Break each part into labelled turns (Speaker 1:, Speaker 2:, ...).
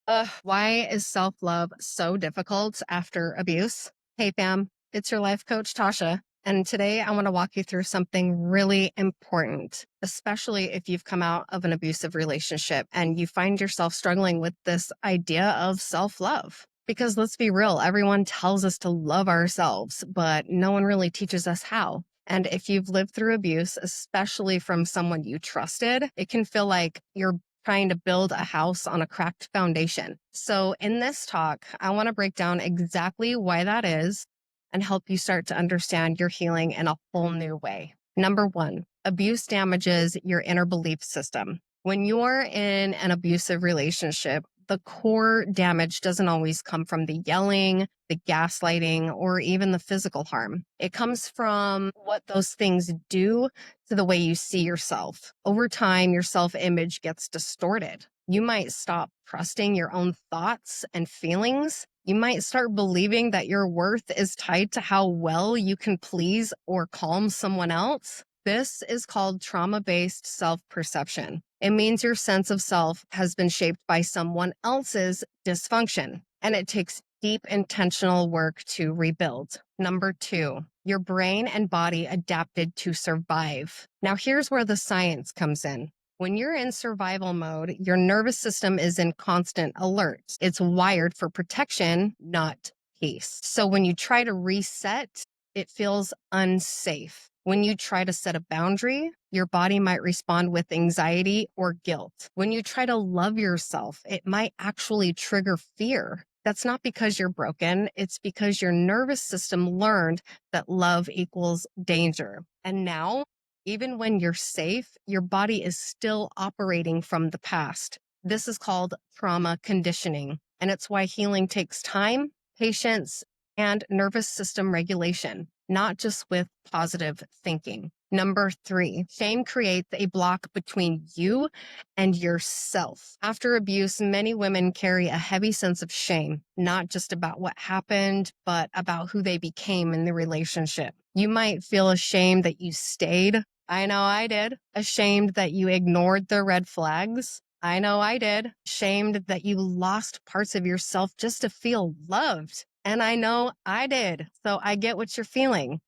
Speaker 1: Why is self love so difficult after abuse? Hey, fam, it's your life coach, Tasha. And today I want to walk you through something really important, especially if you've come out of an abusive relationship and you find yourself struggling with this idea of self love. Because let's be real, everyone tells us to love ourselves, but no one really teaches us how. And if you've lived through abuse, especially from someone you trusted, it can feel like you're trying to build a house on a cracked foundation. So, in this talk, I want to break down exactly why that is and help you start to understand your healing in a whole new way. Number one, abuse damages your inner belief system. When you're in an abusive relationship, the core damage doesn't always come from the yelling, the gaslighting, or even the physical harm. It comes from what those things do to the way you see yourself. Over time, your self image gets distorted. You might stop trusting your own thoughts and feelings. You might start believing that your worth is tied to how well you can please or calm someone else. This is called trauma based self perception. It means your sense of self has been shaped by someone else's dysfunction, and it takes deep intentional work to rebuild. Number two, your brain and body adapted to survive. Now, here's where the science comes in. When you're in survival mode, your nervous system is in constant alert. It's wired for protection, not peace. So when you try to reset, it feels unsafe. When you try to set a boundary, your body might respond with anxiety or guilt. When you try to love yourself, it might actually trigger fear. That's not because you're broken. It's because your nervous system learned that love equals danger. And now, even when you're safe, your body is still operating from the past. This is called trauma conditioning. And it's why healing takes time, patience, and nervous system regulation, not just with positive thinking. Number three, shame creates a block between you and yourself. After abuse, many women carry a heavy sense of shame, not just about what happened, but about who they became in the relationship. You might feel ashamed that you stayed. I know I did. Ashamed that you ignored the red flags. I know I did. Ashamed that you lost parts of yourself just to feel loved. And I know I did. So I get what you're feeling.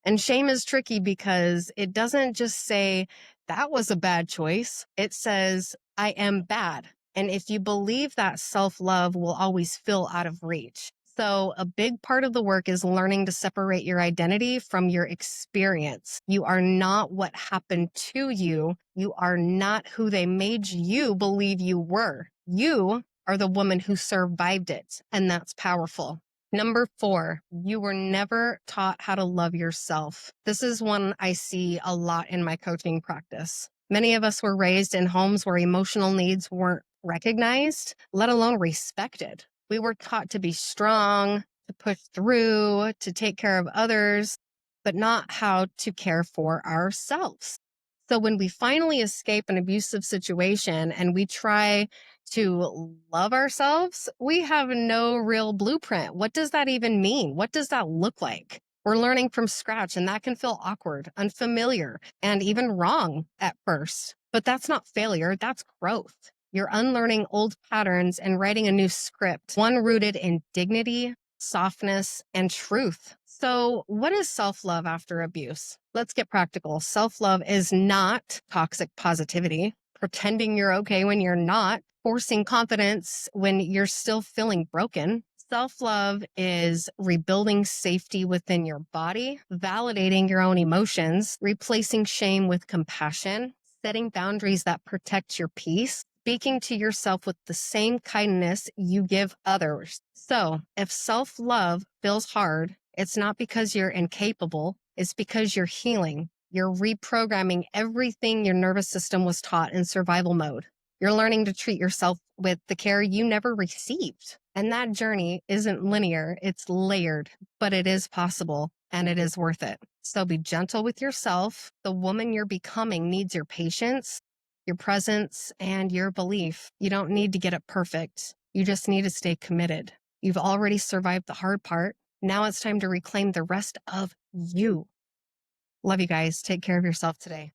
Speaker 1: And shame is tricky because it doesn't just say that was a bad choice. It says I am bad. And if you believe that self-love will always feel out of reach. So a big part of the work is learning to separate your identity from your experience. You are not what happened to you. You are not who they made you believe you were. You are the woman who survived it. And that's powerful. Number four, you were never taught how to love yourself. This is one I see a lot in my coaching practice. Many of us were raised in homes where emotional needs weren't recognized, let alone respected. We were taught to be strong, to push through, to take care of others, but not how to care for ourselves. So when we finally escape an abusive situation and we try to love ourselves, we have no real blueprint. What does that even mean? What does that look like? We're learning from scratch, and that can feel awkward, unfamiliar, and even wrong at first. But that's not failure, that's growth. You're unlearning old patterns and writing a new script, one rooted in dignity, softness, and truth. So, what is self love after abuse? Let's get practical. Self love is not toxic positivity, pretending you're okay when you're not, forcing confidence when you're still feeling broken. Self love is rebuilding safety within your body, validating your own emotions, replacing shame with compassion, setting boundaries that protect your peace, speaking to yourself with the same kindness you give others. So, if self love feels hard, it's not because you're incapable, it's because you're healing. You're reprogramming everything your nervous system was taught in survival mode. You're learning to treat yourself with the care you never received. And that journey isn't linear, it's layered, but it is possible and it is worth it. So be gentle with yourself. The woman you're becoming needs your patience, your presence, and your belief. You don't need to get it perfect. You just need to stay committed. You've already survived the hard part. Now it's time to reclaim the rest of you. Love you guys. Take care of yourself today.